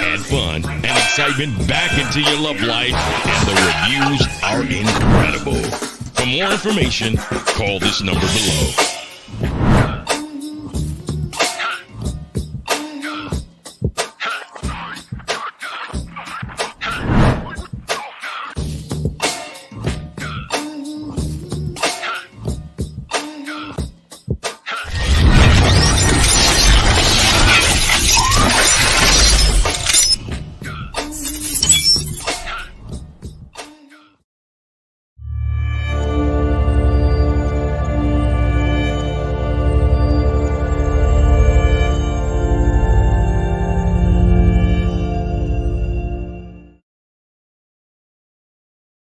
Add fun and excitement back into your love life, and the reviews are incredible. For more information, call this number below.